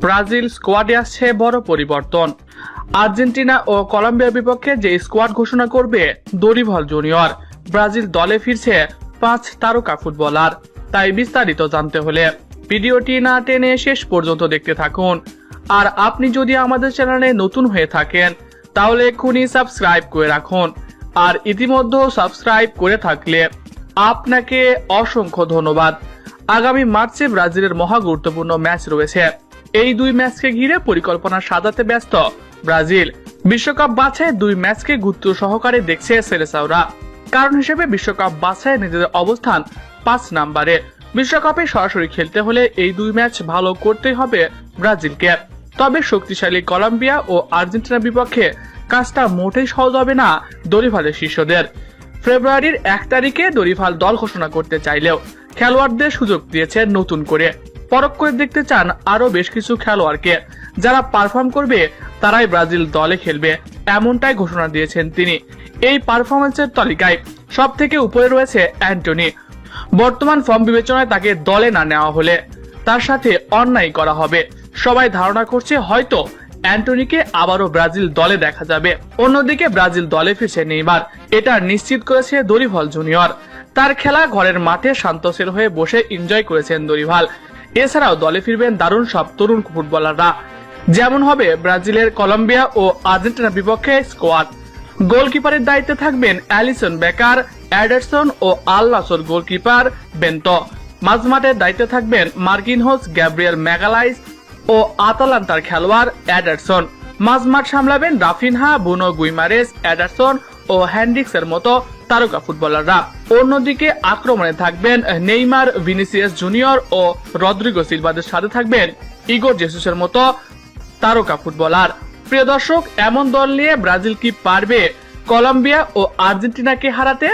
Brazil স্কোয়াডে আসছে বড় পরিবর্তন। আর্জেন্টিনা ও কলম্বিয়ার বিপক্ষে যে স্কোয়াড ঘোষণা করবে দরিভাল জুনিয়র। ব্রাজিল দলে ফিরছে 5 তারকা ফুটবলার। তাই বিস্তারিত জানতে হলে ভিডিওটি না টেনে শেষ পর্যন্ত দেখতে থাকুন। আর আপনি যদি আমাদের চ্যানেলে নতুন হয়ে থাকেন তাহলে এক্ষুনি সাবস্ক্রাইব করে রাখুন। আর ইতিমধ্যে সাবস্ক্রাইব করে থাকলে আপনাকে অসংখ্য ধন্যবাদ। আগামী মার্চে ব্রাজিলের মহা গুরুত্বপূর্ণ ম্যাচ রয়েছে। এই 2 ম্যাচকে ঘিরে পরিকল্পনা সাজাতে ব্যস্ত ব্রাজিল। বিশ্বকাপ বাছাই 2 ম্যাচকে গুরুত্ব সহকারে দেখছে সেলেসাওরা। কারণ হিসেবে বিশ্বকাপ বাছাই নিজেদের অবস্থান 5 নম্বরে। বিশ্বকাপে সরাসরি খেলতে হলে এই 2 ম্যাচ ভালো করতে হবে ব্রাজিলকে। তবে শক্তিশালী কলম্বিয়া ও আর্জেন্টিনার বিপক্ষে কাজটা মোটেই সহজ হবে না দরিভালের শিষ্যদের। ফেব্রুয়ারির 1 তারিখে দরিভাল দল ঘোষণা করতে চাইলেও খেলোয়াড়দের সুযোগ দিয়েছে নতুন করে। পরখ করে দেখতে চান আরো বেশ কিছু খেলোয়াড়কে, যারা পারফর্ম করবে তারাই ব্রাজিল দলে খেলবে, এমনটাই ঘোষণা দিয়েছেন তিনি। এই পারফরমেন্সের তালিকায় সব থেকে উপরে রয়েছে অ্যান্টনি। বর্তমান ফর্ম বিবেচনায় তাকে দলে না নেওয়া হলে তার সাথে অন্যায় করা হবে। সবাই ধারণা করছে হয়তো অ্যান্টনিকে আবারও ব্রাজিল দলে দেখা যাবে। অন্যদিকে ব্রাজিল দলে ফিরছে নেইমার, এটা নিশ্চিত করেছে দরিভাল জুনিয়র। তার খেলা ঘরের মাঠে শান্তশীল হয়ে বসে এনজয় করেছেন দরিভাল। এছাড়াও দলে ফিরবেন দারুণ সব তরুণ ফুটবলাররা। যেমন হবে ব্রাজিলের কলম্বিয়া ও আর্জেন্টিনার বিপক্ষে স্কোয়াড। গোলকিপারের দায়িত্বে থাকবেন অ্যালিসন বেকার, এডারসন ও আল নাসর গোলকিপার বেন্তো। মাঝমাঠের দায়িত্বে থাকবেন মার্কিনহোস, গ্যাব্রিয়েল ম্যাগালাইস ও আতালান্তার খেলোয়াড় এডারসন। মাঝমাঠ সামলাবেন রাফিনহা, বুনো গুইমারেস, এডারসন ও হ্যান্ড্রিক্সের মতো তারকা ফুটবলাররা। অন্যদিকে আক্রমণে থাকবেন নেইমার, ভিনিসিয়াস জুনিয়র ও রদ্রিগো সিলভাদের সাথে থাকবেন ইগোর জেসুসের মতো তারকা ফুটবলার। প্রিয় দর্শক, এমন দল নিয়ে ব্রাজিল কি পারবে কলম্বিয়া ও আর্জেন্টিনাকে হারাতে?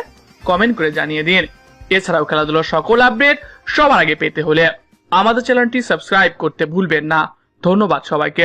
কমেন্ট করে জানিয়ে দিন। এছাড়াও খেলাধুলার সকল আপডেট সবার আগে পেতে হলে আমাদের চ্যানেলটি সাবস্ক্রাইব করতে ভুলবেন না। ধন্যবাদ সবাইকে।